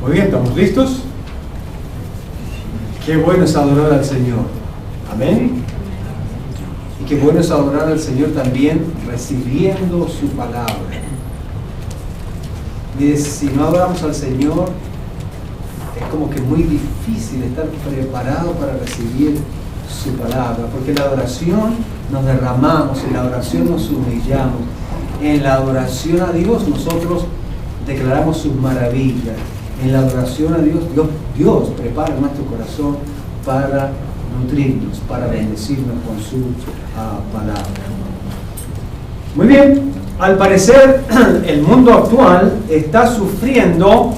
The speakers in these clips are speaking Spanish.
Muy bien, ¿estamos listos? Qué bueno es adorar al Señor. Amén. Y qué bueno es adorar al Señor también recibiendo su palabra. Y si no adoramos al Señor, es como que muy difícil estar preparado para recibir su palabra, porque en la adoración nos derramamos, en la adoración nos humillamos, en la adoración a Dios nosotros declaramos sus maravillas, en la adoración a Dios prepara nuestro corazón para nutrirnos, para bendecirnos con su palabra. Muy bien, al parecer el mundo actual está sufriendo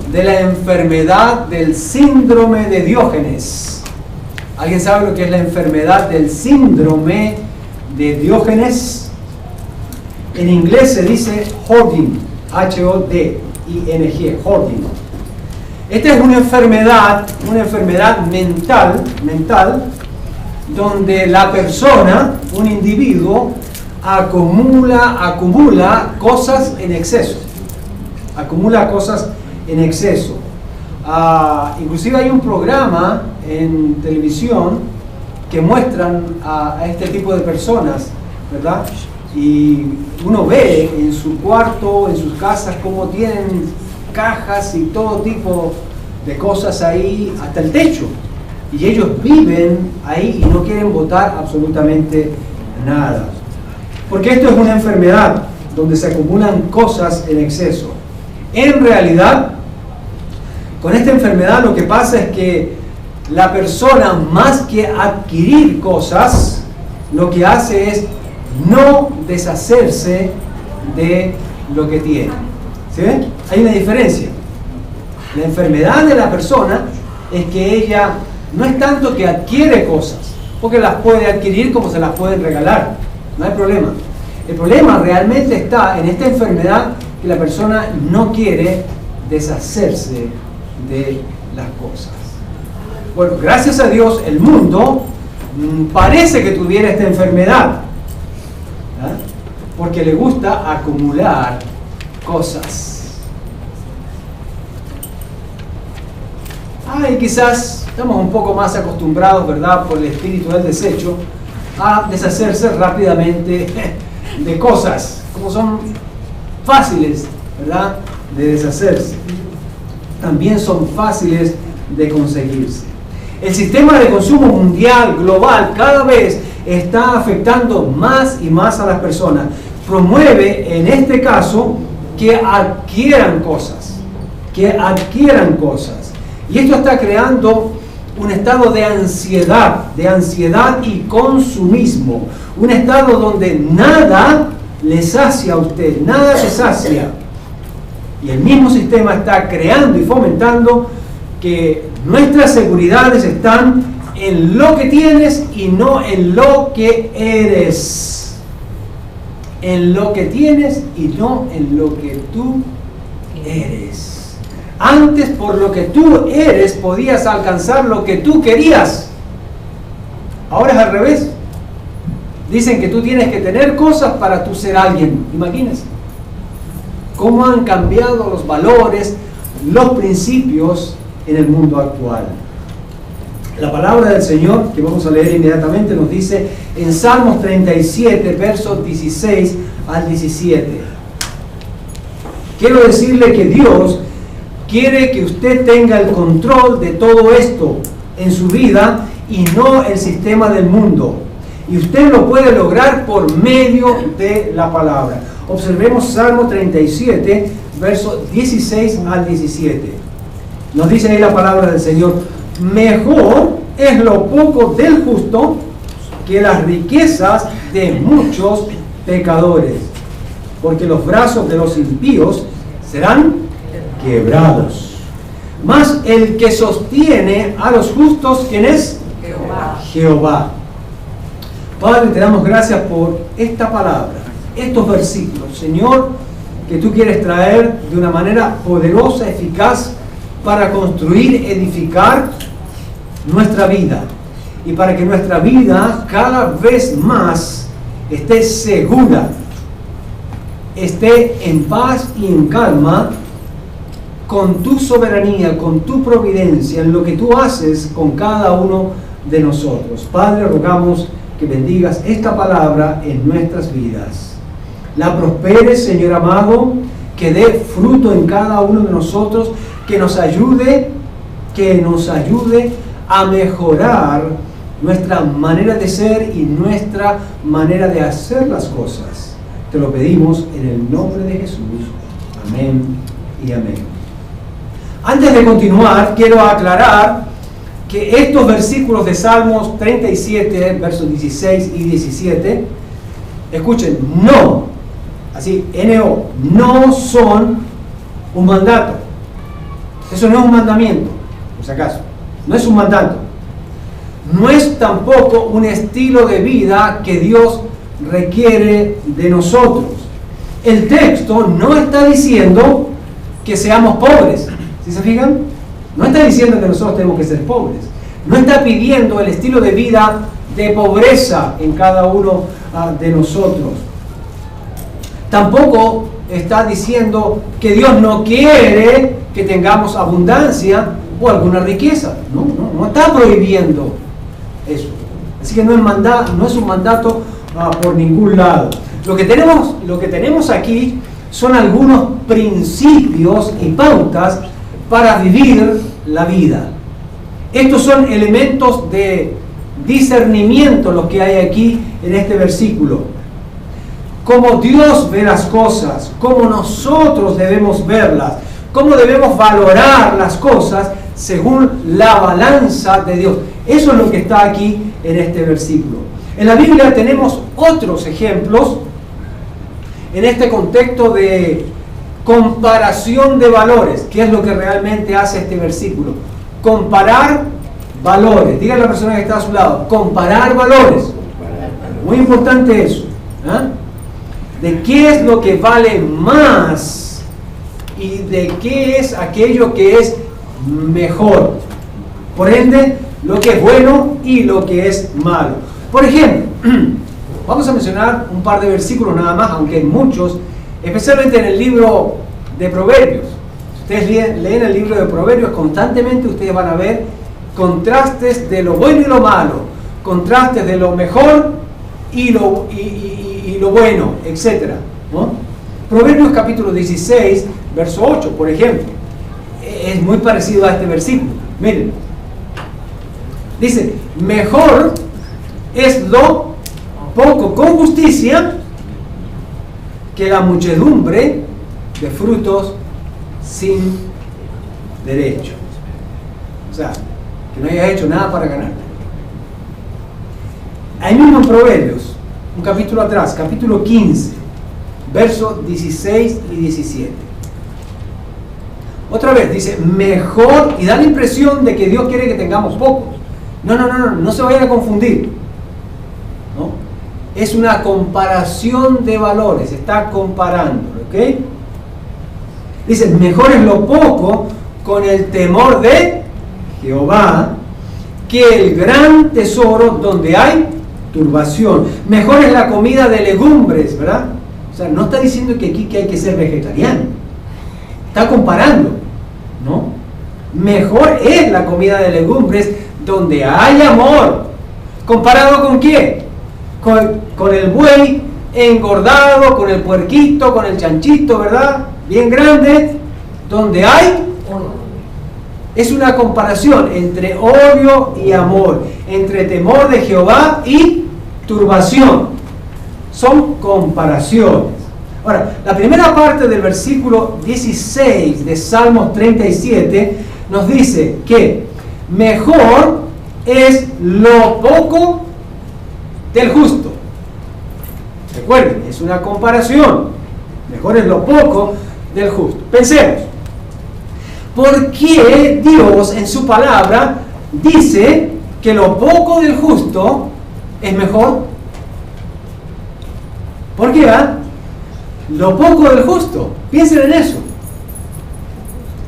de la enfermedad del síndrome de Diógenes. ¿Alguien sabe lo que es la enfermedad del síndrome de Diógenes? En inglés se dice hoarding, H-O-D-I-N-G, hoarding. Esta es una enfermedad mental, donde la persona, un individuo, acumula cosas en exceso. Acumula cosas en exceso. Inclusive hay un programa en televisión que muestran a este tipo de personas, ¿verdad? Y uno ve en su cuarto, en sus casas, cómo tienen cajas y todo tipo de cosas ahí, hasta el techo. Y ellos viven ahí y no quieren botar absolutamente nada. Porque esto es una enfermedad donde se acumulan cosas en exceso. En realidad, con esta enfermedad lo que pasa es que la persona, más que adquirir cosas, lo que hace es no deshacerse de lo que tiene. ¿Sí ven? Hay una diferencia. La enfermedad de la persona es que ella no es tanto que adquiere cosas, porque las puede adquirir como se las pueden regalar. No hay problema. El problema realmente está en esta enfermedad que la persona no quiere deshacerse de las cosas. Bueno, gracias a Dios el mundo parece que tuviera esta enfermedad, ¿verdad? Porque le gusta acumular cosas. Y quizás estamos un poco más acostumbrados, ¿verdad?, por el espíritu del desecho, a deshacerse rápidamente de cosas, como son fáciles, ¿verdad?, de deshacerse. También son fáciles de conseguirse. El sistema de consumo mundial, global, cada vez está afectando más y más a las personas. Promueve, en este caso, que adquieran cosas. Y esto está creando un estado de ansiedad y consumismo. Un estado donde nada le sacia a usted, nada le sacia. Y el mismo sistema está creando y fomentando que nuestras seguridades están en lo que tienes y no en lo que eres. En lo que tienes y no en lo que tú eres. Antes, por lo que tú eres, podías alcanzar lo que tú querías. Ahora es al revés. Dicen que tú tienes que tener cosas para tú ser alguien. Imagínense cómo han cambiado los valores, los principios en el mundo actual. La palabra del Señor, que vamos a leer inmediatamente, nos dice en Salmos 37, versos 16 al 17. Quiero decirle que Dios quiere que usted tenga el control de todo esto en su vida y no el sistema del mundo. Y usted lo puede lograr por medio de la palabra. Observemos Salmo 37, versos 16 al 17. Nos dice ahí la palabra del Señor: mejor es lo poco del justo que las riquezas de muchos pecadores, porque los brazos de los impíos serán quebrados. Mas el que sostiene a los justos, ¿quién es? Jehová. Padre, te damos gracias por esta palabra, estos versículos, Señor, que tú quieres traer de una manera poderosa, eficaz, para construir, edificar nuestra vida, y para que nuestra vida cada vez más esté segura, esté en paz y en calma, con tu soberanía, con tu providencia, en lo que tú haces con cada uno de nosotros. Padre, rogamos que bendigas esta palabra en nuestras vidas. La prosperes, Señor amado, que dé fruto en cada uno de nosotros, que nos ayude a mejorar nuestra manera de ser y nuestra manera de hacer las cosas. Te lo pedimos en el nombre de Jesús. Amén y amén. Antes de continuar, quiero aclarar que estos versículos de Salmos 37, versos 16 y 17, escuchen, no, así, N-O, no son un mandato. Eso no es un mandamiento, por si acaso. No es un mandato. No es tampoco un estilo de vida que Dios requiere de nosotros. El texto no está diciendo que seamos pobres. ¿Sí se fijan? No está diciendo que nosotros tenemos que ser pobres. No está pidiendo el estilo de vida de pobreza en cada uno de nosotros. Tampoco está diciendo que Dios no quiere que tengamos abundancia o alguna riqueza. No está prohibiendo eso. Así que no es un mandato por ningún lado. Lo que tenemos aquí son algunos principios y pautas para vivir la vida. Estos son elementos de discernimiento los que hay aquí en este versículo. Cómo Dios ve las cosas, cómo nosotros debemos verlas, cómo debemos valorar las cosas según la balanza de Dios. Eso es lo que está aquí en este versículo. En la Biblia tenemos otros ejemplos en este contexto de comparación de valores. ¿Qué es lo que realmente hace este versículo? Comparar valores. Diga a la persona que está a su lado, comparar valores. Muy importante eso. De qué es lo que vale más y de qué es aquello que es mejor. Por ende, lo que es bueno y lo que es malo. Por ejemplo, vamos a mencionar un par de versículos nada más, aunque hay muchos, especialmente en el libro de Proverbios. Si ustedes leen el libro de Proverbios, constantemente ustedes van a ver contrastes de lo bueno y lo malo, contrastes de lo mejor y lo bueno, etc. ¿no? Proverbios capítulo 16, verso 8, por ejemplo, es muy parecido a este versículo. Miren, dice, mejor es lo poco con justicia que la muchedumbre de frutos sin derecho. O sea, que no hayas hecho nada para ganar. Ahí mismo en Proverbios, un capítulo atrás, capítulo 15, versos 16 y 17. Otra vez dice, mejor, y da la impresión de que Dios quiere que tengamos pocos. No se vayan a confundir. ¿No? Es una comparación de valores, está comparando, ¿ok? Dice, mejor es lo poco con el temor de Jehová que el gran tesoro donde hay turbación. Mejor es la comida de legumbres, ¿verdad? O sea, no está diciendo que aquí que hay que ser vegetariano. Está comparando, ¿no? Mejor es la comida de legumbres donde hay amor. ¿Comparado con qué? Con el buey engordado, con el puerquito, con el chanchito, ¿verdad? Bien grande, donde hay. Es una comparación entre odio y amor, entre temor de Jehová y turbación. Son comparaciones. Ahora, la primera parte del versículo 16 de Salmos 37 nos dice que mejor es lo poco del justo. Recuerden, es una comparación. Mejor es lo poco del justo. Pensemos. ¿Por qué Dios en su palabra dice que lo poco del justo es mejor? ¿Por qué? Lo poco del justo. Piensen en eso.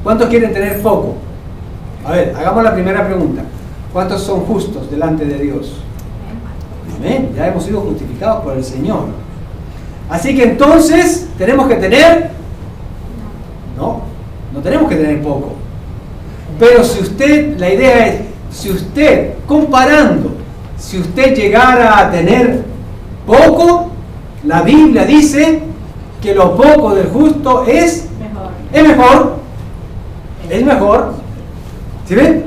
¿Cuántos quieren tener poco? A ver, hagamos la primera pregunta. ¿Cuántos son justos delante de Dios? Amén. Ya hemos sido justificados por el Señor. Así que entonces tenemos que tener... No No tenemos que tener poco. Pero si usted, la idea es, si usted, comparando, si usted llegara a tener poco, la Biblia dice que lo poco del justo es mejor. Es mejor. ¿Sí ven?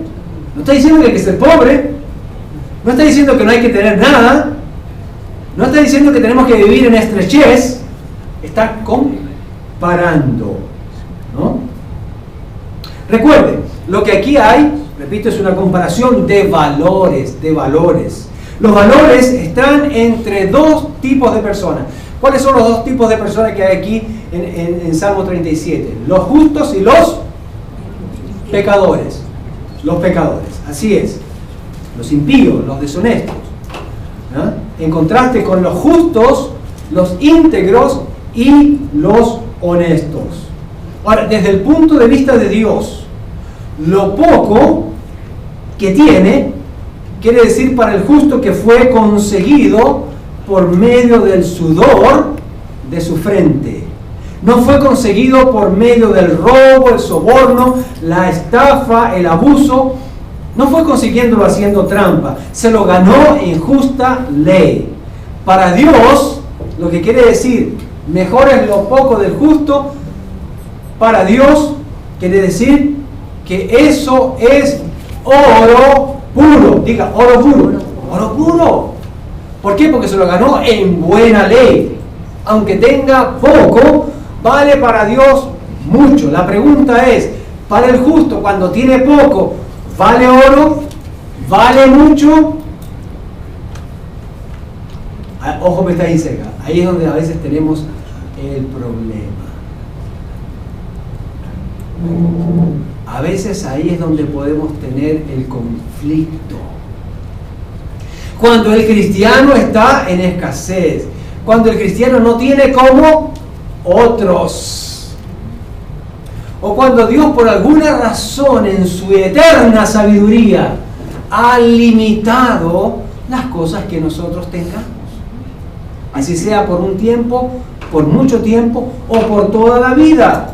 No está diciendo que hay que ser pobre. No está diciendo que no hay que tener nada. No está diciendo que tenemos que vivir en estrechez. Está comparando, ¿no? Recuerden, lo que aquí hay, repito, es una comparación de valores, Los valores están entre dos tipos de personas. ¿Cuáles son los dos tipos de personas que hay aquí en Salmo 37? Los justos y los pecadores. Los pecadores, así es. Los impíos, los deshonestos. ¿Ah? En contraste con los justos, los íntegros y los honestos. Ahora, desde el punto de vista de Dios, lo poco que tiene, quiere decir para el justo que fue conseguido por medio del sudor de su frente. No fue conseguido por medio del robo, el soborno, la estafa, el abuso. No fue consiguiéndolo haciendo trampa. Se lo ganó en justa ley. Para Dios, lo que quiere decir, mejor es lo poco del justo. Para Dios, quiere decir que eso es oro puro. Diga, oro puro. Oro puro. ¿Por qué? Porque se lo ganó en buena ley. Aunque tenga poco, vale para Dios mucho. La pregunta es, para el justo, cuando tiene poco, ¿vale oro? ¿Vale mucho? Ojo que está ahí cerca. Ahí es donde a veces tenemos el problema. A veces ahí es donde podemos tener el conflicto. Cuando el cristiano está en escasez, cuando el cristiano no tiene como otros, o cuando Dios por alguna razón en su eterna sabiduría ha limitado las cosas que nosotros tengamos, así sea por un tiempo, por mucho tiempo o por toda la vida.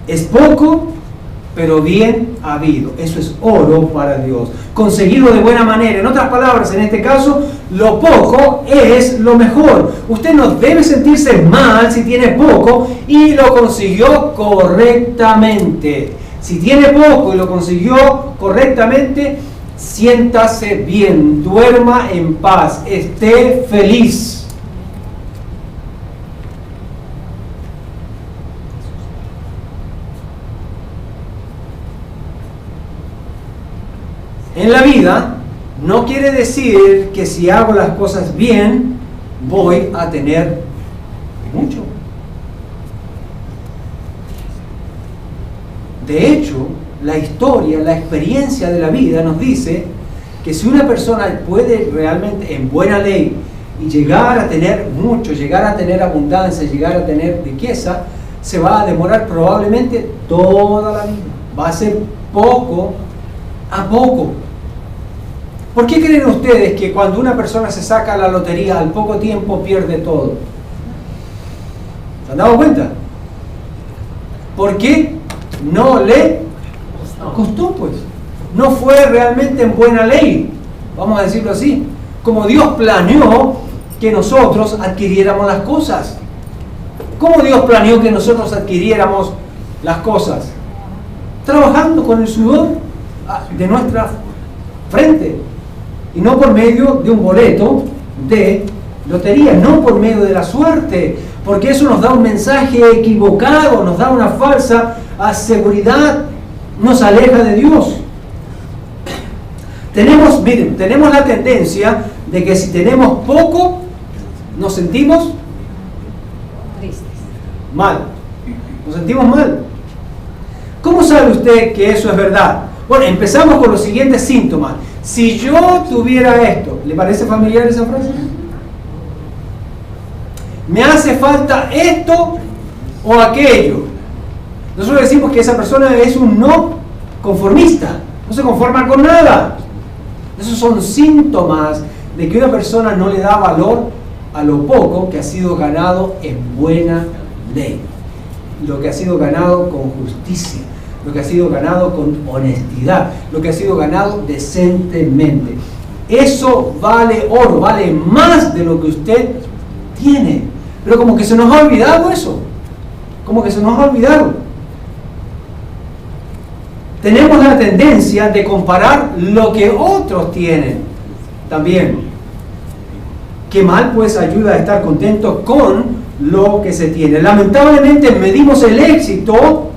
Es poco, pero bien habido. Eso es oro para Dios, conseguido de buena manera. En otras palabras, en este caso, lo poco es lo mejor. Usted no debe sentirse mal si tiene poco y lo consiguió correctamente. Si tiene poco y lo consiguió correctamente, siéntase bien, duerma en paz, esté feliz. En la vida no quiere decir que si hago las cosas bien voy a tener mucho. De hecho, la historia, la experiencia de la vida nos dice que si una persona puede realmente en buena ley y llegar a tener mucho, llegar a tener abundancia, llegar a tener riqueza, se va a demorar probablemente toda la vida. Va a ser poco a poco. ¿Por qué creen ustedes que cuando una persona se saca la lotería al poco tiempo pierde todo? ¿Se han dado cuenta? ¿Por qué? No le costó, pues. No fue realmente en buena ley, vamos a decirlo así. Como Dios planeó que nosotros adquiriéramos las cosas. ¿Cómo Dios planeó que nosotros adquiriéramos las cosas? Trabajando con el sudor de nuestra frente. Y no por medio de un boleto de lotería, no por medio de la suerte, porque eso nos da un mensaje equivocado, nos da una falsa seguridad, nos aleja de Dios. Tenemos la tendencia de que si tenemos poco, nos sentimos tristes, mal, nos sentimos mal. ¿Cómo sabe usted que eso es verdad? Bueno, empezamos con los siguientes síntomas. Si yo tuviera esto, ¿le parece familiar esa frase? Me hace falta esto o aquello. Nosotros decimos que esa persona es un no conformista, no se conforma con nada. Esos son síntomas de que una persona no le da valor a lo poco que ha sido ganado en buena ley, lo que ha sido ganado con justicia, lo que ha sido ganado con honestidad, lo que ha sido ganado decentemente. Eso vale oro, vale más de lo que usted tiene. Pero como que se nos ha olvidado eso, como que se nos ha olvidado. Tenemos la tendencia de comparar lo que otros tienen también. Qué mal pues ayuda a estar contento con lo que se tiene. Lamentablemente medimos el éxito,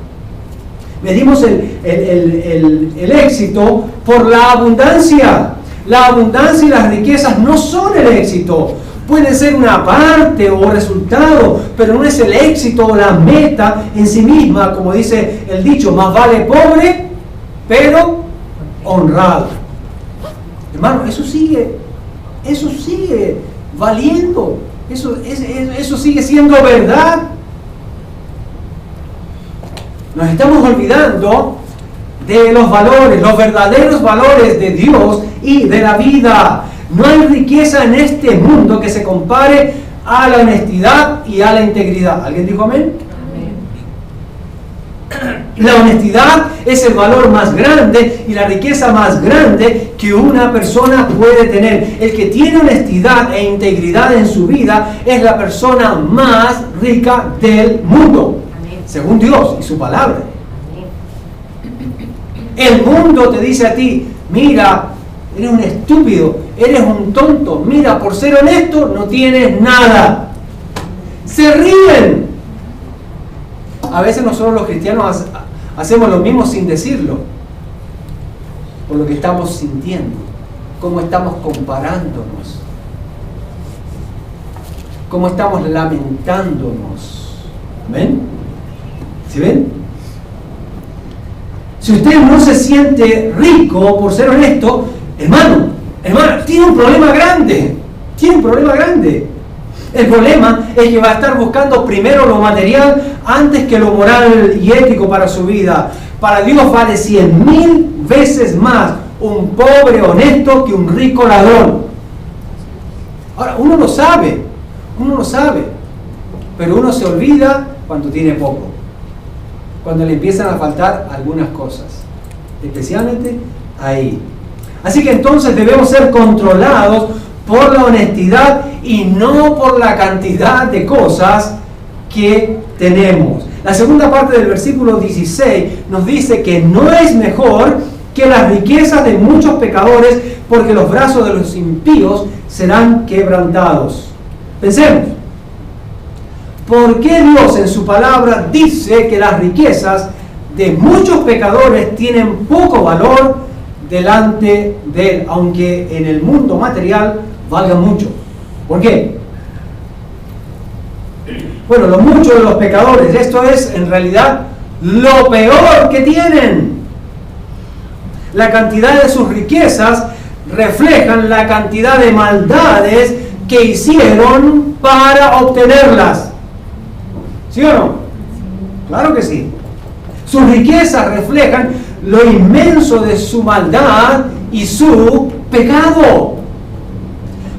el éxito por la abundancia. La abundancia y las riquezas no son el éxito. Pueden ser una parte o resultado, pero no es el éxito o la meta en sí misma, como dice el dicho, más vale pobre, pero honrado. Hermano, eso sigue valiendo, eso sigue siendo verdad. Nos estamos olvidando de los valores, los verdaderos valores de Dios y de la vida. No hay riqueza en este mundo que se compare a la honestidad y a la integridad. ¿Alguien dijo amén? Amén. La honestidad es el valor más grande y la riqueza más grande que una persona puede tener. El que tiene honestidad e integridad en su vida es la persona más rica del mundo, amén, según Dios y su palabra. El mundo te dice a ti, mira, eres un estúpido, eres un tonto, mira, por ser honesto no tienes nada. Se ríen. A veces nosotros los cristianos hacemos lo mismo sin decirlo, por lo que estamos sintiendo, cómo estamos comparándonos, cómo estamos lamentándonos. ¿Ven? ¿Sí ven? Si usted no se siente rico por ser honesto, hermano, tiene un problema grande. Tiene un problema grande. El problema es que va a estar buscando primero lo material antes que lo moral y ético para su vida. Para Dios vale 100,000 veces más un pobre honesto que un rico ladrón. Ahora, uno lo sabe, pero uno se olvida cuando tiene poco, cuando le empiezan a faltar algunas cosas, especialmente ahí. Así que entonces debemos ser controlados por la honestidad y no por la cantidad de cosas que tenemos. La segunda parte del versículo 16 nos dice que no es mejor que las riquezas de muchos pecadores, porque los brazos de los impíos serán quebrantados. Pensemos, ¿por qué Dios en su palabra dice que las riquezas de muchos pecadores tienen poco valor delante de Él, aunque en el mundo material valgan mucho? ¿Por qué? Bueno, lo mucho de los pecadores, esto es en realidad lo peor que tienen. La cantidad de sus riquezas reflejan la cantidad de maldades que hicieron para obtenerlas. ¿Sí o no? Claro que sí. Sus riquezas reflejan lo inmenso de su maldad y su pecado.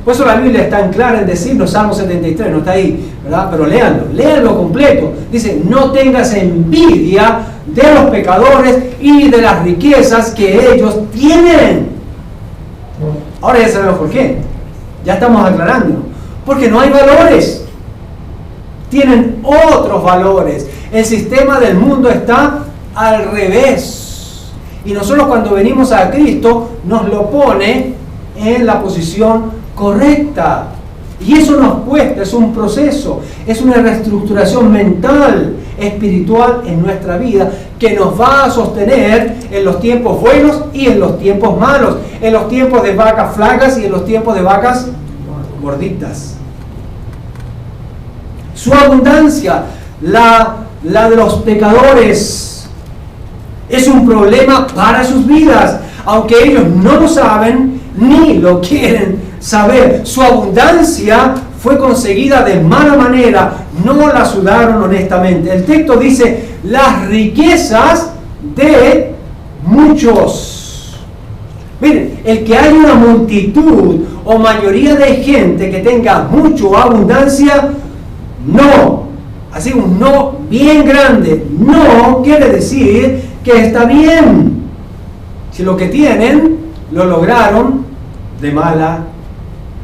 Por eso la Biblia es tan clara en decirnos, Salmo 73, no está ahí, ¿verdad? Pero léanlo completo. Dice, no tengas envidia de los pecadores y de las riquezas que ellos tienen. Ahora ya sabemos por qué. Ya estamos aclarando. Porque no hay valores. Tienen otros valores. El sistema del mundo está al revés. Y nosotros cuando venimos a Cristo nos lo pone en la posición correcta. Y eso nos cuesta, es un proceso, es una reestructuración mental, espiritual en nuestra vida que nos va a sostener en los tiempos buenos y en los tiempos malos, en los tiempos de vacas flacas y en los tiempos de vacas gorditas. Su abundancia, la de los pecadores, es un problema para sus vidas, aunque ellos no lo saben ni lo quieren saber. Su abundancia fue conseguida de mala manera, no la sudaron honestamente. El texto dice, las riquezas de muchos. Miren, el que haya una multitud o mayoría de gente que tenga mucho o abundancia, no. Así un no bien grande. No quiere decir que está bien. Si lo que tienen, lo lograron de mala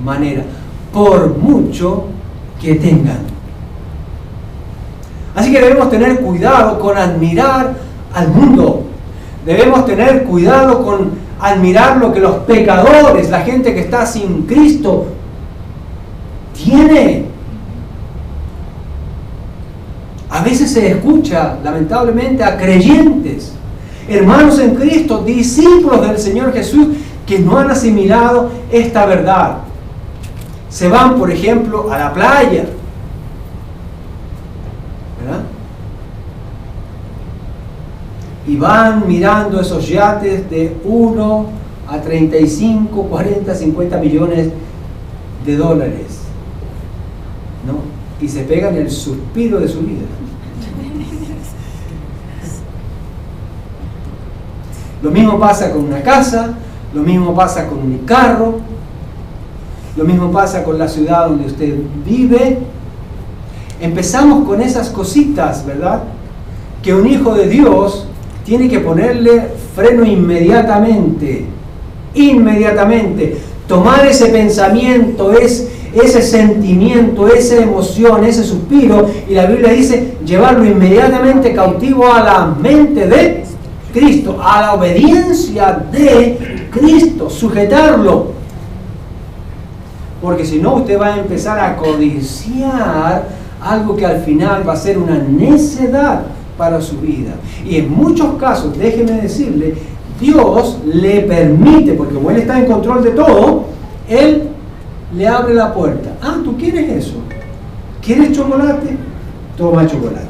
manera. Por mucho que tengan. Así que debemos tener cuidado con admirar al mundo. Debemos tener cuidado con admirar lo que los pecadores, la gente que está sin Cristo, tiene. A veces se escucha, lamentablemente, a creyentes, hermanos en Cristo, discípulos del Señor Jesús, que no han asimilado esta verdad. Se van, por ejemplo, a la playa, ¿verdad? Y van mirando esos yates de 1 a 35, 40, 50 millones de dólares, ¿no? Y se pegan el suspiro de su vida. Lo mismo pasa con una casa, lo mismo pasa con un carro, lo mismo pasa con la ciudad donde usted vive. Empezamos con esas cositas, ¿verdad? Que un hijo de Dios tiene que ponerle freno inmediatamente. Inmediatamente. Tomar ese pensamiento, ese sentimiento, esa emoción, ese suspiro, y la Biblia dice, llevarlo inmediatamente cautivo a la mente de Cristo, a la obediencia de Cristo, sujetarlo. Porque si no, usted va a empezar a codiciar algo que al final va a ser una necedad para su vida. Y en muchos casos, déjeme decirle, Dios le permite, porque como Él está en control de todo, Él le abre la puerta. Ah, ¿tú quieres eso? ¿Quieres chocolate? Toma chocolate.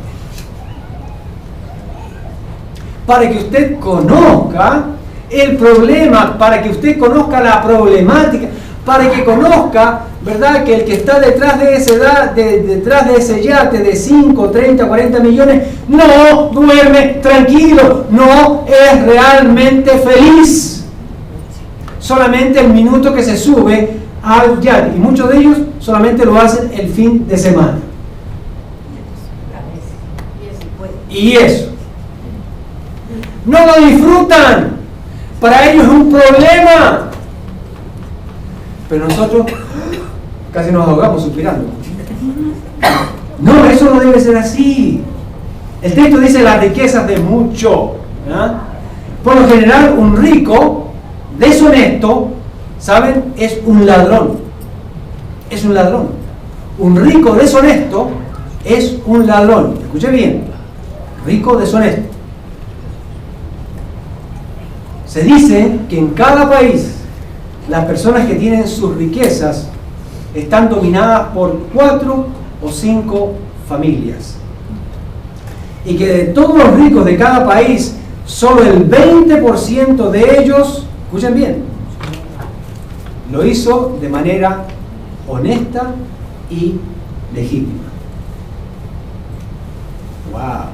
Para que usted conozca el problema, para que usted conozca la problemática, para que conozca, ¿verdad?, que el que está detrás de ese yate de 5, 30, 40 millones no duerme tranquilo, no es realmente feliz. Solamente el minuto que se sube al yate, y muchos de ellos solamente lo hacen el fin de semana. Y eso. No lo disfrutan. Para ellos es un problema. Pero nosotros casi nos ahogamos suspirando. No, eso no debe ser así. El texto dice las riquezas de mucho. ¿Eh? Por lo general, un rico deshonesto, ¿saben? Es un ladrón. Es un ladrón. Un rico deshonesto es un ladrón. Escuche bien. Rico deshonesto. Se dice que en cada país las personas que tienen sus riquezas están dominadas por 4 o 5 familias. Y que de todos los ricos de cada país, solo el 20% de ellos, escuchen bien, lo hizo de manera honesta y legítima. ¡Wow!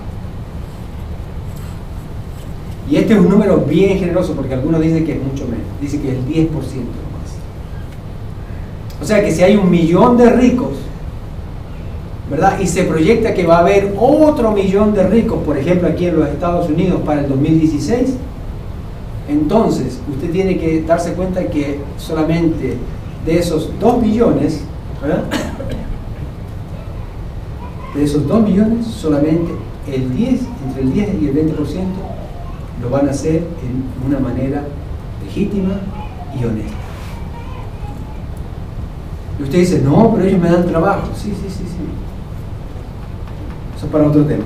Y este es un número bien generoso, porque algunos dicen que es mucho menos. Dicen que es el 10% nomás. O sea que si hay 1 millón de ricos, ¿verdad?, y se proyecta que va a haber otro 1 millón de ricos, por ejemplo aquí en los Estados Unidos para el 2016, entonces usted tiene que darse cuenta que solamente de esos 2 millones, ¿verdad?, de esos 2 millones, solamente el 10, entre el 10 y el 20% lo van a hacer en una manera legítima y honesta. Y usted dice, no, pero ellos me dan trabajo. Sí. Eso es para otro tema.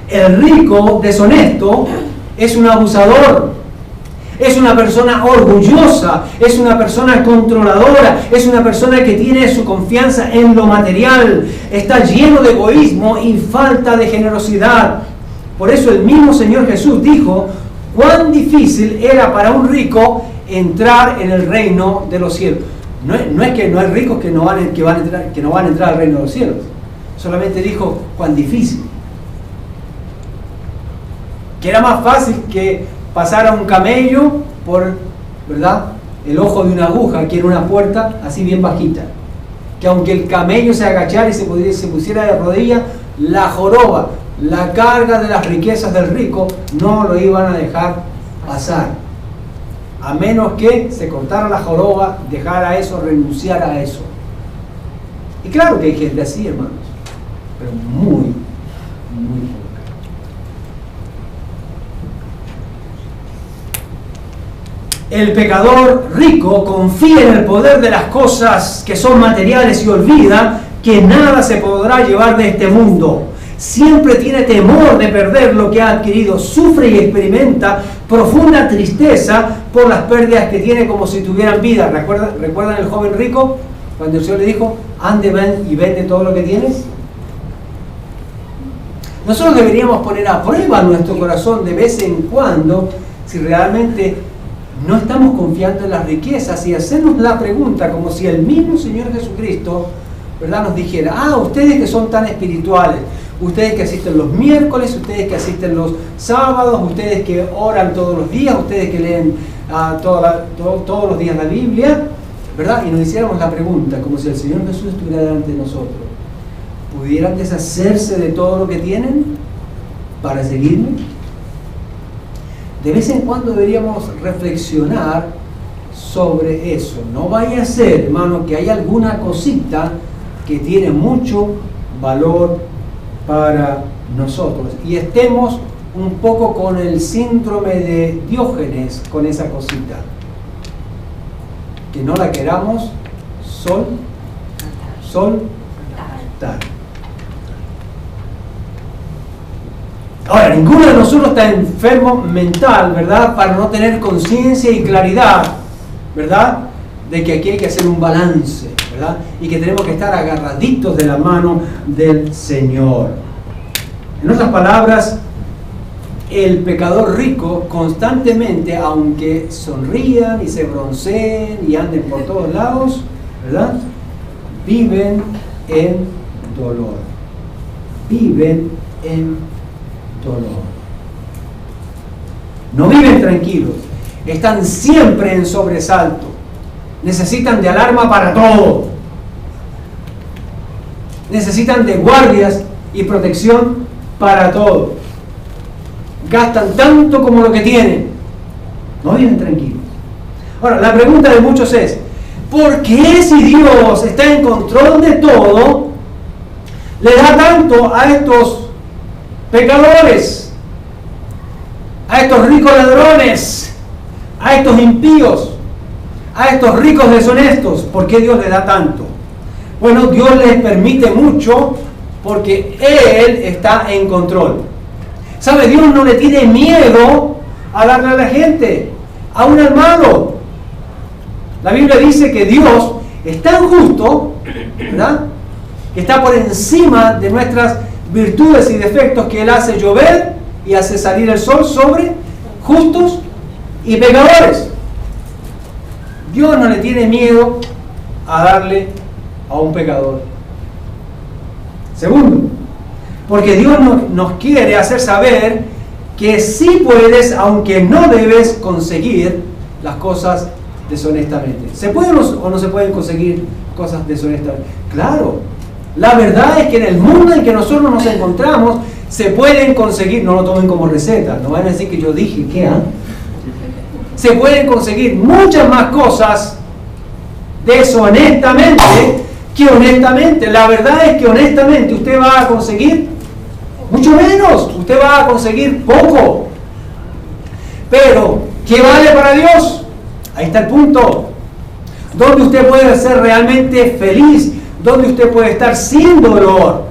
El rico deshonesto es un abusador, es una persona orgullosa, es una persona controladora, es una persona que tiene su confianza en lo material, está lleno de egoísmo y falta de generosidad. Por eso el mismo Señor Jesús dijo cuán difícil era para un rico entrar en el reino de los cielos. No es que no hay ricos que no van a entrar al reino de los cielos. Solamente dijo cuán difícil. Que era más fácil que pasara un camello por, ¿verdad?, el ojo de una aguja, que era una puerta así bien bajita. Que aunque el camello se agachara y se pusiera de rodillas, la joroba, la carga de las riquezas del rico, no lo iban a dejar pasar. A menos que se cortara la joroba, dejara eso, renunciara a eso. Y claro que hay gente así, hermanos, pero muy poca. El pecador rico confía en el poder de las cosas que son materiales y olvida que nada se podrá llevar de este mundo. Siempre tiene temor de perder lo que ha adquirido, sufre y experimenta profunda tristeza por las pérdidas que tiene como si tuvieran vida. ¿Recuerdan el joven rico? Cuando el Señor le dijo, ande, ven y vende todo lo que tienes. Nosotros deberíamos poner a prueba nuestro corazón de vez en cuando si realmente no estamos confiando en las riquezas y hacernos la pregunta como si el mismo Señor Jesucristo, ¿verdad?, nos dijera, ustedes que son tan espirituales, ustedes que asisten los miércoles, ustedes que asisten los sábados, ustedes que oran todos los días, ustedes que leen todos los días la Biblia, ¿verdad? Y nos hiciéramos la pregunta como si el Señor Jesús estuviera delante de nosotros. ¿Pudieran deshacerse de todo lo que tienen para seguirme? De vez en cuando deberíamos reflexionar sobre eso. No vaya a ser, hermano, que haya alguna cosita que tiene mucho valor para nosotros y estemos un poco con el síndrome de Diógenes con esa cosita. Que no la queramos soltar. Ahora, ninguno de nosotros está enfermo mental, ¿verdad?, para no tener conciencia y claridad, ¿verdad?, de que aquí hay que hacer un balance, ¿verdad?, y que tenemos que estar agarraditos de la mano del Señor. En otras palabras, el pecador rico constantemente, aunque sonrían y se bronceen y anden por todos lados, ¿verdad?, viven en dolor. Viven en dolor. No viven tranquilos, están siempre en sobresalto, necesitan de alarma para todo, necesitan de guardias y protección para todo, gastan tanto como lo que tienen, no viven tranquilos. Ahora, la pregunta de muchos es, ¿por qué si Dios está en control de todo, le da tanto a estos pecadores, a estos ricos ladrones, a estos impíos, a estos ricos deshonestos? ¿Por qué Dios les da tanto? Bueno, Dios les permite mucho porque Él está en control. ¿Sabe? Dios no le tiene miedo a darle a la gente, aún al malo. La Biblia dice que Dios es tan justo, ¿verdad?, que está por encima de nuestras virtudes y defectos, que Él hace llover y hace salir el sol sobre justos y pecadores. Dios no le tiene miedo a darle a un pecador. Segundo, porque Dios nos quiere hacer saber que sí puedes, aunque no debes, conseguir las cosas deshonestamente. ¿Se pueden o no se pueden conseguir cosas deshonestamente? Claro. La verdad es que en el mundo en que nosotros nos encontramos se pueden conseguir, no lo tomen como receta, no van a decir que yo dije que se pueden conseguir muchas más cosas deshonestamente que honestamente. La verdad es que honestamente usted va a conseguir mucho menos, usted va a conseguir poco. Pero, ¿qué vale para Dios? Ahí está el punto. Donde usted puede ser realmente feliz, donde usted puede estar sin dolor,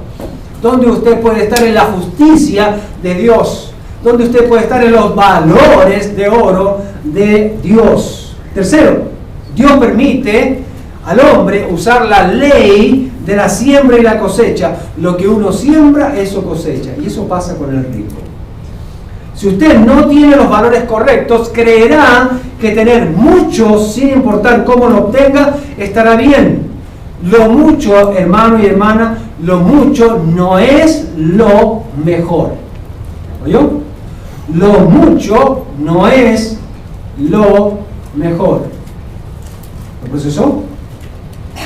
donde usted puede estar en la justicia de Dios, donde usted puede estar en los valores de oro de Dios. Tercero, Dios permite al hombre usar la ley de la siembra y la cosecha. Lo que uno siembra, eso cosecha. Y eso pasa con el rico. Si usted no tiene los valores correctos, creerá que tener mucho, sin importar cómo lo obtenga, estará bien. Lo mucho, hermano y hermana, lo mucho no es lo mejor. ¿Oyó? Lo mucho no es lo mejor. ¿Lo procesó?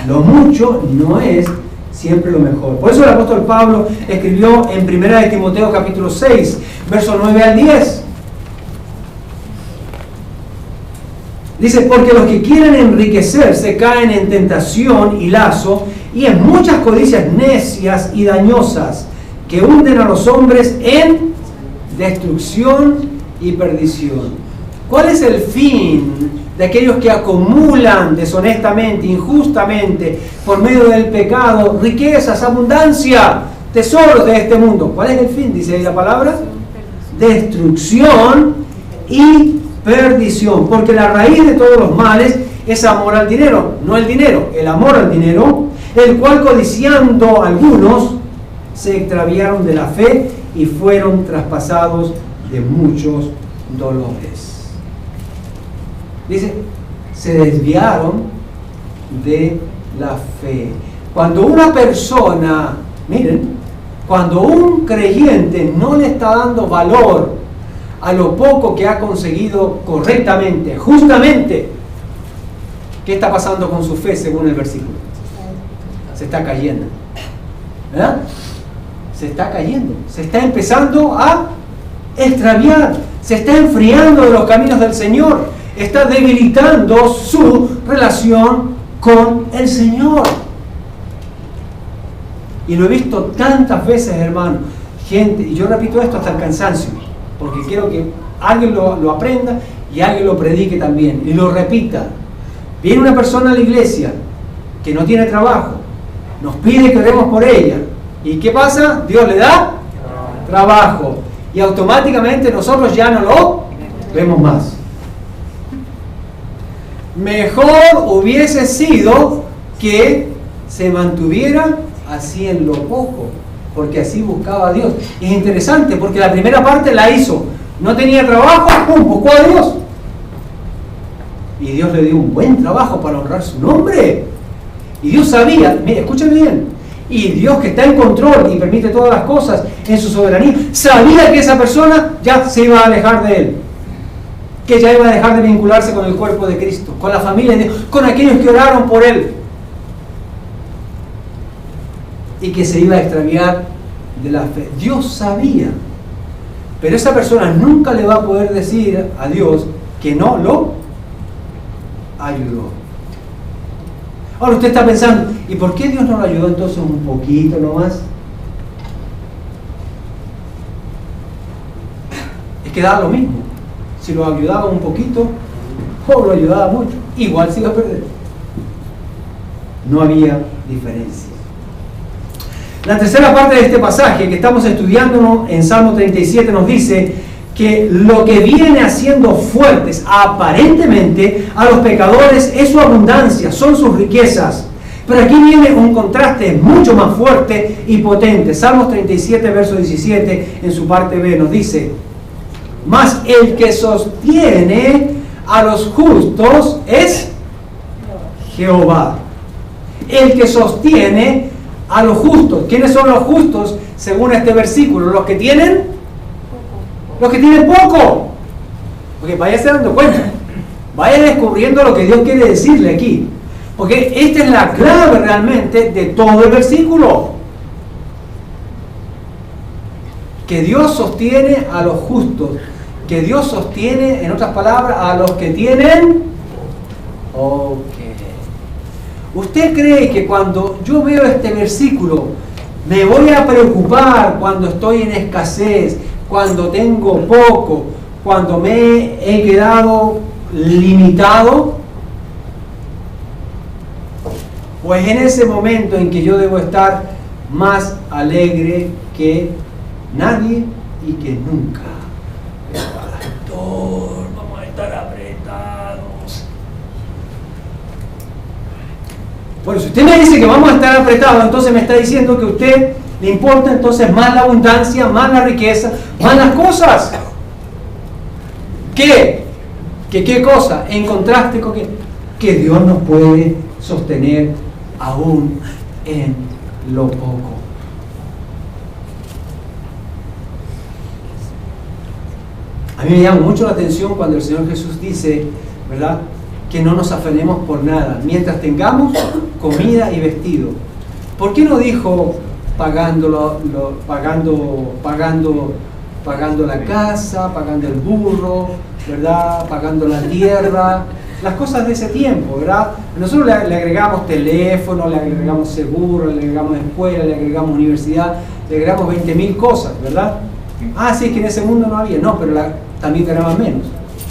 Lo mucho no es siempre lo mejor. Por eso el apóstol Pablo escribió en 1 de Timoteo capítulo 6, versos 9 al 10. Dice, porque los que quieren enriquecerse caen en tentación y lazo y en muchas codicias necias y dañosas que hunden a los hombres en destrucción y perdición. ¿Cuál es el fin de aquellos que acumulan deshonestamente, injustamente, por medio del pecado, riquezas, abundancia, tesoros de este mundo? ¿Cuál es el fin? Dice ahí la palabra. Destrucción y perdición. Porque la raíz de todos los males es amor al dinero. No el dinero, el amor al dinero, el cual codiciando algunos se extraviaron de la fe y fueron traspasados de muchos dolores. Dice, se desviaron de la fe. Cuando una persona, miren, cuando un creyente no le está dando valor a lo poco que ha conseguido correctamente, justamente, ¿qué está pasando con su fe según el versículo? Se está cayendo. ¿Verdad? Se está cayendo. Se está empezando a extraviar. Se está enfriando de los caminos del Señor. Está debilitando su relación con el Señor. Y lo he visto tantas veces, hermano. Gente, y yo repito esto hasta el cansancio, porque quiero que alguien lo aprenda y alguien lo predique también y lo repita. Viene una persona a la iglesia que no tiene trabajo, nos pide que oremos por ella. ¿Y qué pasa? Dios le da trabajo. Y automáticamente nosotros ya no lo vemos más. Mejor hubiese sido que se mantuviera así en lo poco, porque así buscaba a Dios. Y es interesante porque la primera parte la hizo. No tenía trabajo, ¡pum!, buscó a Dios. Y Dios le dio un buen trabajo para honrar su nombre. Y Dios sabía, mire, escuchen bien, y Dios, que está en control y permite todas las cosas en su soberanía, sabía que esa persona ya se iba a alejar de él, que ya iba a dejar de vincularse con el cuerpo de Cristo, con la familia de Dios, con aquellos que oraron por él, y que se iba a extraviar de la fe. Dios sabía, pero esa persona nunca le va a poder decir a Dios que no lo ayudó. Ahora usted está pensando, ¿y por qué Dios no lo ayudó entonces un poquito nomás? Es que da lo mismo. Si lo ayudaba un poquito o lo ayudaba mucho, igual se iba a perder. No había diferencia. La tercera parte de este pasaje que estamos estudiando en Salmo 37 nos dice que lo que viene haciendo fuertes aparentemente a los pecadores es su abundancia, son sus riquezas. Pero aquí viene un contraste mucho más fuerte y potente. Salmos 37, verso 17, en su parte B, nos dice: mas el que sostiene a los justos es Jehová. El que sostiene a los justos. ¿Quiénes son los justos según este versículo? Los que tienen poco. Porque váyase dando cuenta, vaya descubriendo lo que Dios quiere decirle aquí, porque esta es la clave realmente de todo el versículo, que Dios sostiene a los justos, que Dios sostiene, en otras palabras, a los que tienen. Ok. ¿Usted cree que cuando yo veo este versículo me voy a preocupar cuando estoy en escasez, cuando tengo poco, cuando me he quedado limitado? Pues en ese momento en que yo debo estar más alegre que nadie y que nunca. Pastor, vamos a estar apretados. Bueno, si usted me dice que vamos a estar apretados, entonces me está diciendo que a usted le importa entonces más la abundancia, más la riqueza, más las cosas. ¿Qué cosa? En contraste con que Dios nos puede sostener aún en lo poco. A A mí me llama mucho la atención cuando el Señor Jesús dice, ¿verdad?, que no nos afanemos por nada, mientras tengamos comida y vestido. ¿Por qué no dijo pagando la casa, pagando el burro, ¿verdad?, pagando la tierra, las cosas de ese tiempo, ¿verdad? Nosotros le agregamos teléfono, le agregamos seguro, le agregamos escuela, le agregamos universidad, le agregamos 20.000 cosas, ¿verdad? Ah, sí, es que en ese mundo no había. No, pero también ganaban menos.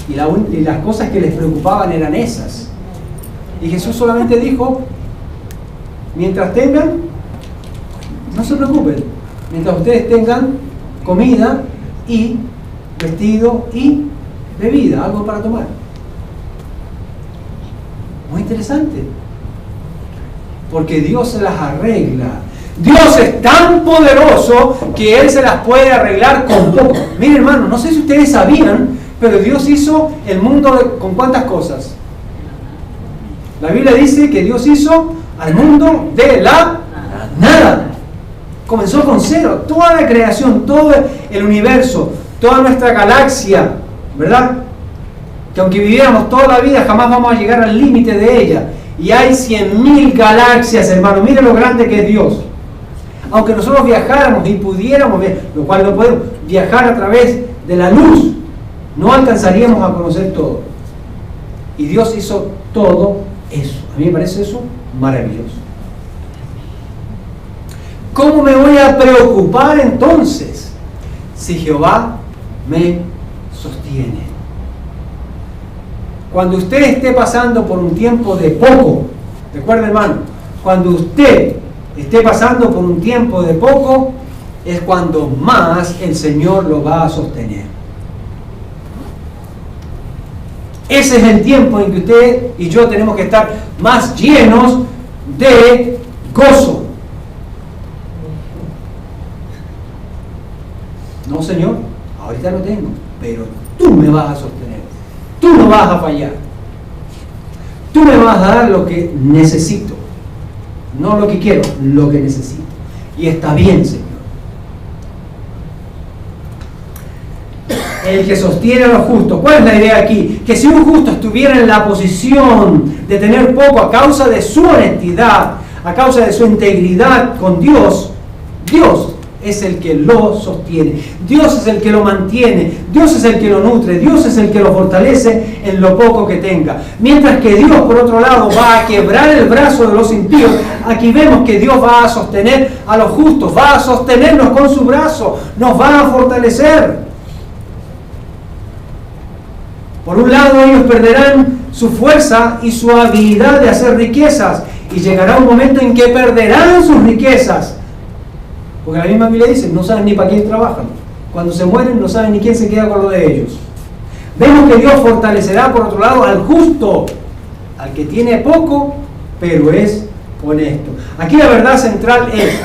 Y las cosas que les preocupaban eran esas. Y Jesús solamente dijo, mientras tengan, no se preocupen. Mientras ustedes tengan comida y vestido y bebida, algo para tomar. Muy interesante. Porque Dios se las arregla. Dios es tan poderoso que Él se las puede arreglar con poco. Miren, hermano, no sé si ustedes sabían, pero Dios hizo el mundo ¿con cuántas cosas? La Biblia dice que Dios hizo al mundo de la nada. Comenzó con cero. Toda la creación, todo el universo, toda nuestra galaxia, ¿verdad?, que aunque viviéramos toda la vida jamás vamos a llegar al límite de ella. Y hay 100.000 galaxias, hermano. Miren lo grande que es Dios. Aunque nosotros viajáramos y pudiéramos, lo cual no podemos, viajar a través de la luz, no alcanzaríamos a conocer todo. Y Dios hizo todo eso. A mí me parece eso maravilloso. ¿Cómo me voy a preocupar entonces si Jehová me sostiene? Cuando usted esté pasando por un tiempo de poco, recuerde, hermano, cuando usted esté pasando por un tiempo de poco, es cuando más el Señor lo va a sostener. Ese es el tiempo en que usted y yo tenemos que estar más llenos de gozo. No, Señor, ahorita no tengo, pero tú me vas a sostener. Tú no vas a fallar. Tú me vas a dar lo que necesito. No lo que quiero, lo que necesito. Y está bien, Señor. El que sostiene a los justos. ¿Cuál es la idea aquí? Que si un justo estuviera en la posición de tener poco a causa de su honestidad, a causa de su integridad con Dios, Dios es el que lo sostiene. Dios es el que lo mantiene. Dios es el que lo nutre. Dios es el que lo fortalece en lo poco que tenga. Mientras que Dios, por otro lado, va a quebrar el brazo de los impíos, aquí vemos que Dios va a sostener a los justos, va a sostenernos con su brazo, nos va a fortalecer. Por un lado, ellos perderán su fuerza y su habilidad de hacer riquezas, y llegará un momento en que perderán sus riquezas. Porque la misma Biblia dice, no saben ni para quién trabajan. Cuando se mueren no saben ni quién se queda con lo de ellos. Vemos que Dios fortalecerá por otro lado al justo, al que tiene poco, pero es honesto. Aquí la verdad central es,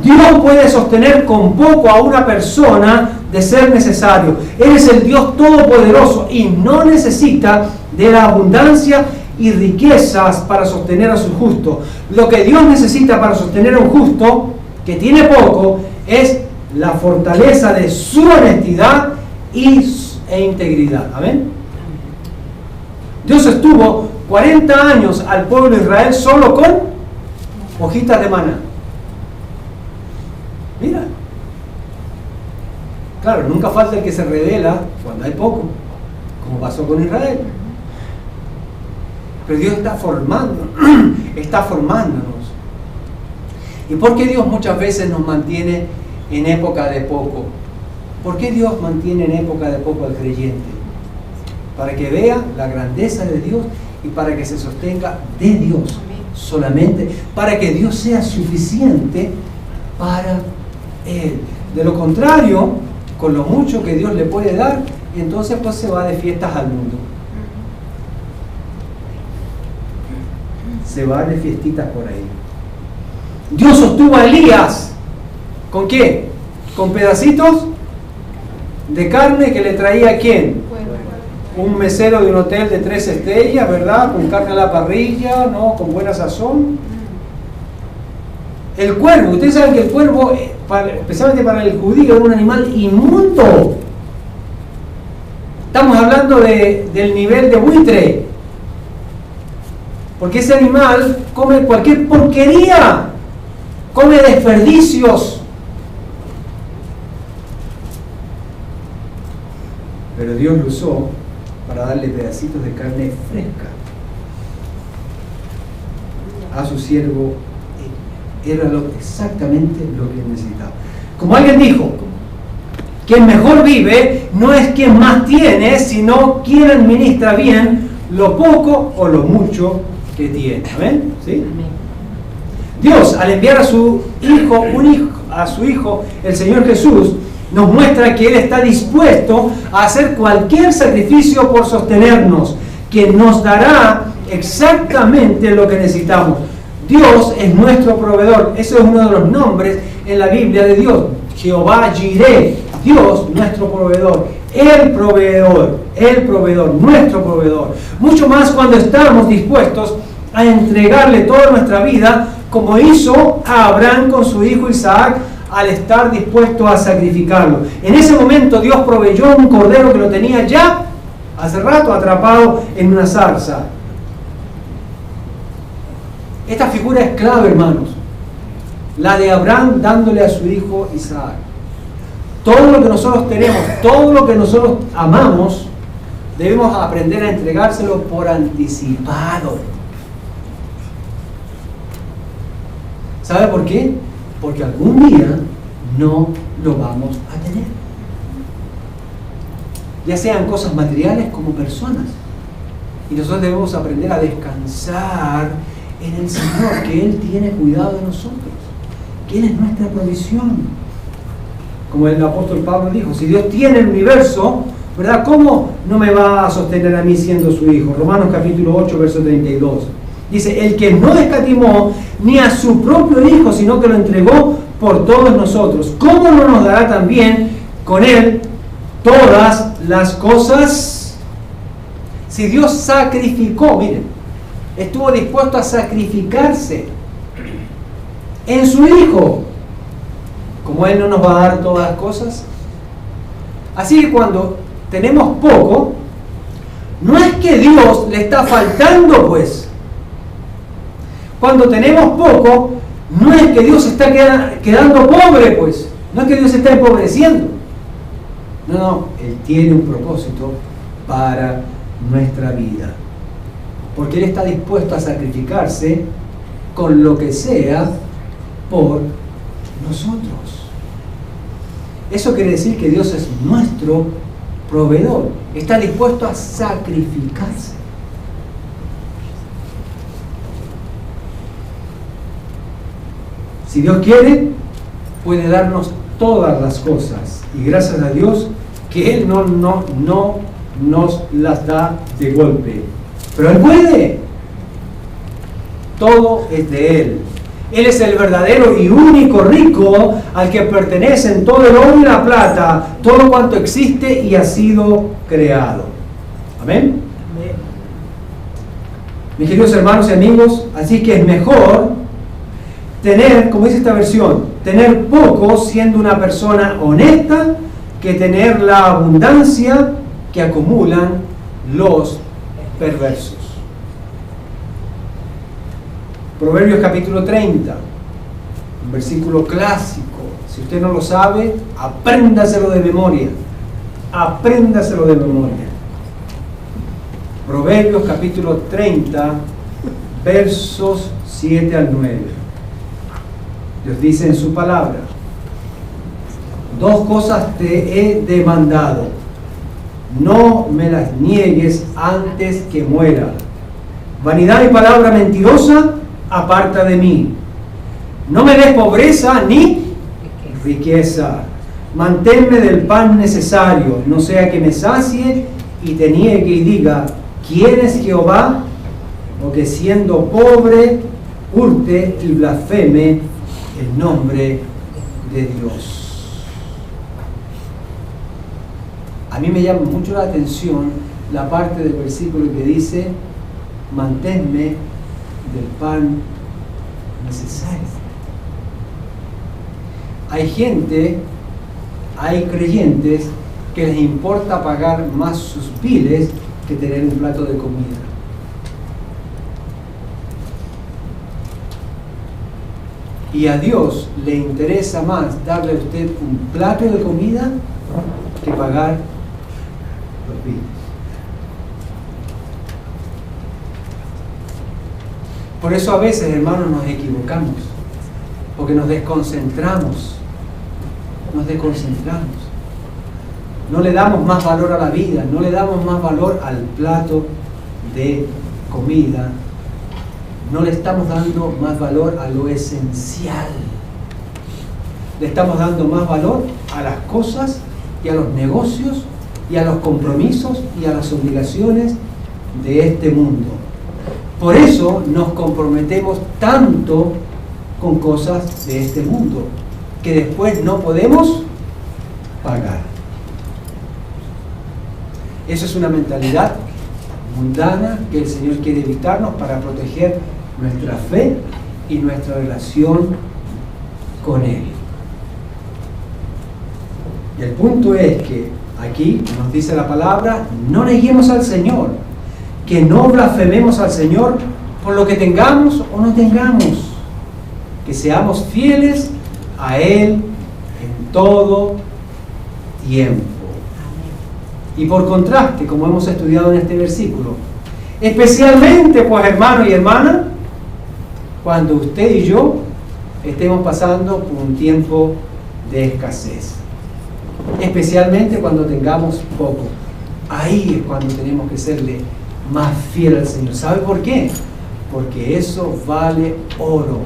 Dios puede sostener con poco a una persona de ser necesario. Él es el Dios todopoderoso y no necesita de la abundancia y riquezas para sostener a su justo. Lo que Dios necesita para sostener a un justo que tiene poco es la fortaleza de su honestidad e integridad. Amén. Dios estuvo 40 años al pueblo de Israel solo con hojitas de maná. Mira, claro, nunca falta el que se revela cuando hay poco, como pasó con Israel. Pero Dios está formándonos. ¿Y por qué Dios muchas veces nos mantiene en época de poco? ¿Por qué Dios mantiene en época de poco al creyente? Para que vea la grandeza de Dios y para que se sostenga de Dios solamente, para que Dios sea suficiente para Él. De lo contrario, con lo mucho que Dios le puede dar, entonces pues se va de fiestas al mundo. Se va de fiestitas por ahí. Dios sostuvo a Elías, ¿con qué? Con pedacitos de carne que le traía ¿quién? Un mesero de un hotel de 3 estrellas, ¿verdad? Con carne a la parrilla, ¿no? Con buena sazón. El cuervo, ustedes saben que el cuervo, especialmente para el judío, era un animal inmundo. Estamos hablando del nivel de buitre. Porque ese animal come cualquier porquería, come desperdicios. Pero Dios lo usó para darle pedacitos de carne fresca a su siervo. Era exactamente lo que necesitaba. Como alguien dijo, quien mejor vive no es quien más tiene, sino quien administra bien lo poco o lo mucho que tiene. ¿Amén? ¿Sí? Dios, al enviar a su hijo, el Señor Jesús, nos muestra que Él está dispuesto a hacer cualquier sacrificio por sostenernos, que nos dará exactamente lo que necesitamos. Dios es nuestro proveedor. Ese es uno de los nombres en la Biblia de Dios. Jehová Jireh, Dios nuestro proveedor, el proveedor, nuestro proveedor. Mucho más cuando estamos dispuestos a entregarle toda nuestra vida, como hizo a Abraham con su hijo Isaac, al estar dispuesto a sacrificarlo. En ese momento Dios proveyó un cordero que lo tenía ya hace rato atrapado en una zarza. Esta figura es clave, hermanos. La de Abraham dándole a su hijo Isaac. Todo lo que nosotros tenemos, todo lo que nosotros amamos, debemos aprender a entregárselo por anticipado. ¿Sabe por qué? Porque algún día no lo vamos a tener. Ya sean cosas materiales como personas. Y nosotros debemos aprender a descansar en el Señor, que Él tiene cuidado de nosotros, que Él es nuestra provisión. Como el apóstol Pablo dijo, si Dios tiene el universo, ¿verdad? ¿Cómo no me va a sostener a mí siendo su hijo? Romanos capítulo 8, verso 32. Dice, el que no escatimó ni a su propio hijo, sino que lo entregó por todos nosotros, ¿cómo no nos dará también con Él todas las cosas? Si Dios sacrificó, miren, estuvo dispuesto a sacrificarse en su hijo, ¿cómo Él no nos va a dar todas las cosas? Así que cuando tenemos poco, no es que Dios le está faltando, pues. Cuando tenemos poco, no es que Dios está quedando pobre, pues. No es que Dios está empobreciendo. No, Él tiene un propósito para nuestra vida. Porque Él está dispuesto a sacrificarse con lo que sea por nosotros. Eso quiere decir que Dios es nuestro proveedor. Está dispuesto a sacrificarse. Si Dios quiere, puede darnos todas las cosas. Y gracias a Dios que Él no nos las da de golpe. Pero Él puede. Todo es de Él. Él es el verdadero y único rico al que pertenecen todo el oro y la plata, todo cuanto existe y ha sido creado. Amén. Amén. Mis queridos hermanos y amigos, así que es mejor tener, como dice esta versión, tener poco siendo una persona honesta que tener la abundancia que acumulan los perversos. Proverbios capítulo 30, un versículo clásico. Si usted no lo sabe, apréndaselo de memoria. Apréndaselo de memoria. Proverbios capítulo 30, versos 7 al 9. Dios dice en su palabra: dos cosas te he demandado, no me las niegues antes que muera. Vanidad y palabra mentirosa, aparta de mí. No me des pobreza ni riqueza. Manténme del pan necesario, no sea que me sacie y te niegue y diga: ¿quién es Jehová? O que siendo pobre hurte y blasfeme el nombre de Dios. A mí me llama mucho la atención la parte del versículo que dice: manténme del pan necesario. Hay gente, hay creyentes que les importa pagar más sus biles que tener un plato de comida. Y a Dios le interesa más darle a usted un plato de comida que pagar los biles. Por eso a veces, hermanos, nos equivocamos, porque nos desconcentramos. No le damos más valor a la vida, no le damos más valor al plato de comida. No le estamos dando más valor a lo esencial. Le estamos dando más valor a las cosas y a los negocios y a los compromisos y a las obligaciones de este mundo. Por eso nos comprometemos tanto con cosas de este mundo que después no podemos pagar. Eso es una mentalidad mundana que el Señor quiere evitarnos para proteger nuestra fe y nuestra relación con Él. Y el punto es que aquí nos dice la palabra, no neguemos al Señor, que no blasfememos al Señor por lo que tengamos o no tengamos, que seamos fieles a Él en todo tiempo. Y por contraste, como hemos estudiado en este versículo, especialmente pues hermano y hermana, cuando usted y yo estemos pasando por un tiempo de escasez, especialmente cuando tengamos poco, ahí es cuando tenemos que serle más fiel al Señor. ¿Sabe por qué? Porque eso vale oro,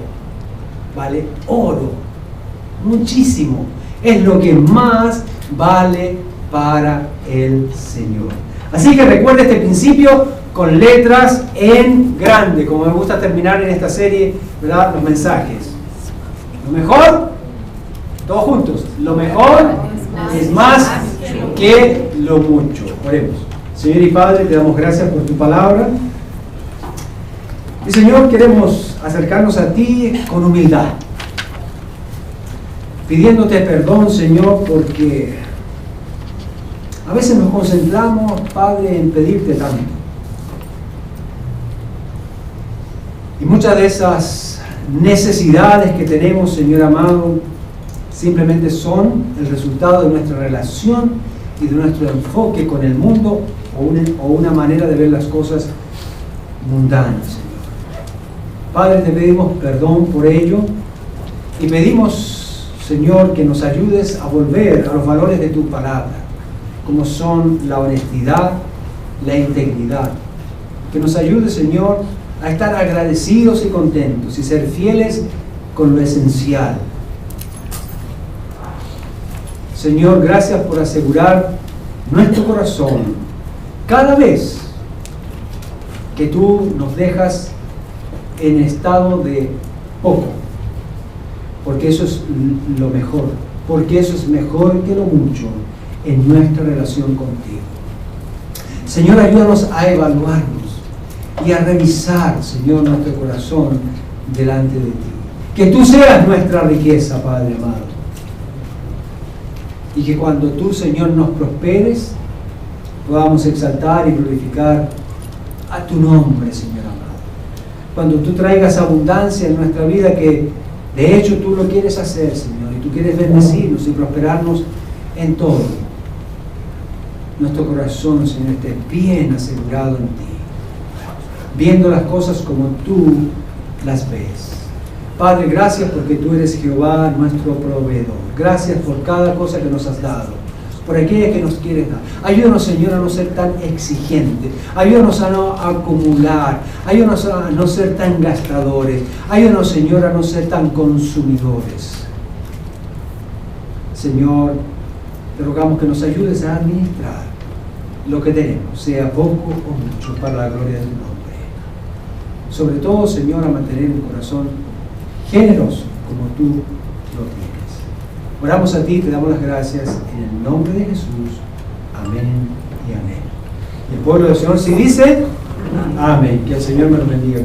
muchísimo, es lo que más vale para el Señor. Así que recuerde este principio con letras en grande, como me gusta terminar en esta serie, ¿verdad? Los mensajes. Lo mejor, todos juntos, lo mejor es más que lo mucho. Oremos. Señor y Padre, te damos gracias por tu palabra. Y Señor, queremos acercarnos a ti con humildad, pidiéndote perdón, Señor, porque a veces nos concentramos, Padre, en pedirte tanto. Y muchas de esas necesidades que tenemos, Señor amado, simplemente son el resultado de nuestra relación y de nuestro enfoque con el mundo o una manera de ver las cosas mundanas, Señor. Padre, te pedimos perdón por ello y pedimos, Señor, que nos ayudes a volver a los valores de tu palabra, como son la honestidad, la integridad. Que nos ayude, Señor, a estar agradecidos y contentos y ser fieles con lo esencial. Señor, gracias por asegurar nuestro corazón cada vez que tú nos dejas en estado de poco, porque eso es lo mejor, porque eso es mejor que lo mucho en nuestra relación contigo. Señor, ayúdanos a evaluarnos y a revisar, Señor, nuestro corazón delante de ti. Que tú seas nuestra riqueza, Padre amado. Y que cuando tú, Señor, nos prosperes, podamos exaltar y glorificar a tu nombre, Señor amado. Cuando tú traigas abundancia en nuestra vida, que de hecho tú lo quieres hacer, Señor, y tú quieres bendecirnos y prosperarnos en todo, nuestro corazón, Señor, esté bien asegurado en ti, viendo las cosas como tú las ves. Padre, gracias porque tú eres Jehová, nuestro proveedor. Gracias por cada cosa que nos has dado, por aquella que nos quieres dar. Ayúdanos, Señor, a no ser tan exigentes. Ayúdanos a no acumular. Ayúdanos a no ser tan gastadores. Ayúdanos, Señor, a no ser tan consumidores. Señor, te rogamos que nos ayudes a administrar lo que tenemos, sea poco o mucho, para la gloria de tu nombre. Sobre todo, Señor, a mantener un corazón generoso como tú lo tienes. Oramos a ti, te damos las gracias en el nombre de Jesús. Amén y amén. Y el pueblo del Señor sí dice amén. Que el Señor me lo bendiga.